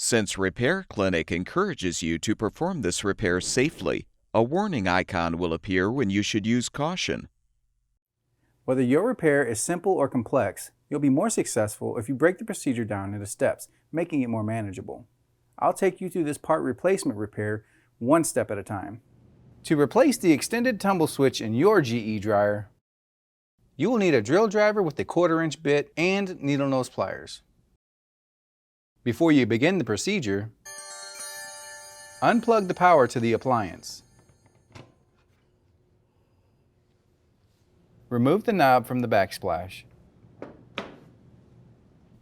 Since Repair Clinic encourages you to perform this repair safely, a warning icon will appear when you should use caution. Whether your repair is simple or complex, you'll be more successful if you break the procedure down into steps, making it more manageable. I'll take you through this part replacement repair one step at a time. To replace the extended tumble switch in your GE dryer, you will need a drill driver with a 1/4-inch bit and needle nose pliers. Before you begin the procedure, unplug the power to the appliance. Remove the knob from the backsplash.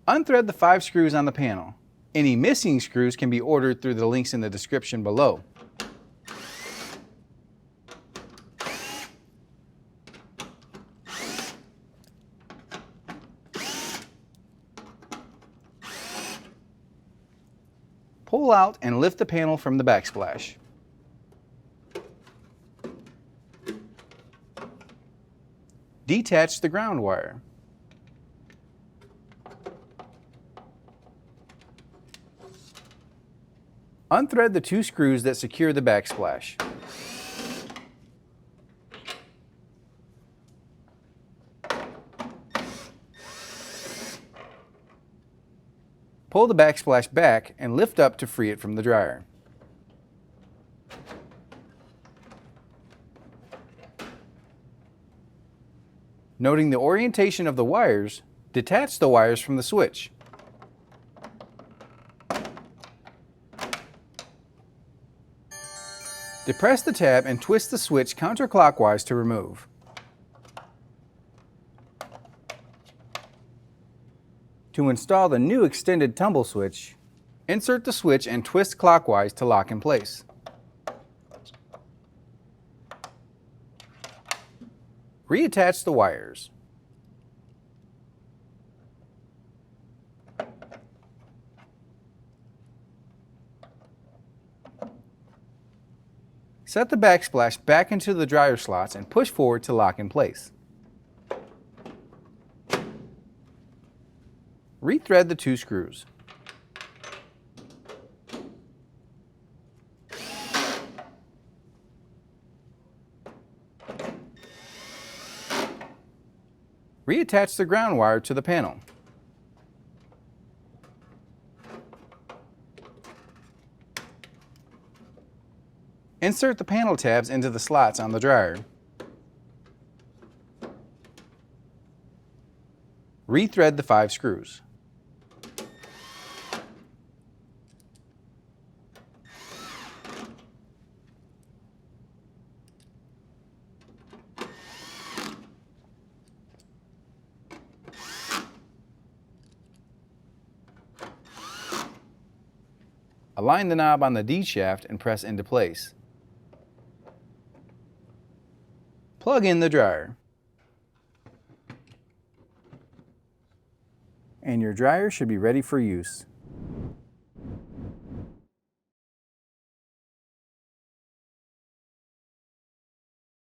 Unthread the 5 screws on the panel. Any missing screws can be ordered through the links in the description below. Pull out and lift the panel from the backsplash. Detach the ground wire. Unthread the 2 screws that secure the backsplash. Pull the backsplash back and lift up to free it from the dryer. Noting the orientation of the wires, detach the wires from the switch. Depress the tab and twist the switch counterclockwise to remove. To install the new extended tumble switch, insert the switch and twist clockwise to lock in place. Reattach the wires. Set the backsplash back into the dryer slots and push forward to lock in place. Rethread the 2 screws. Reattach the ground wire to the panel. Insert the panel tabs into the slots on the dryer. Rethread the 5 screws. Align the knob on the D shaft and press into place. Plug in the dryer. And your dryer should be ready for use.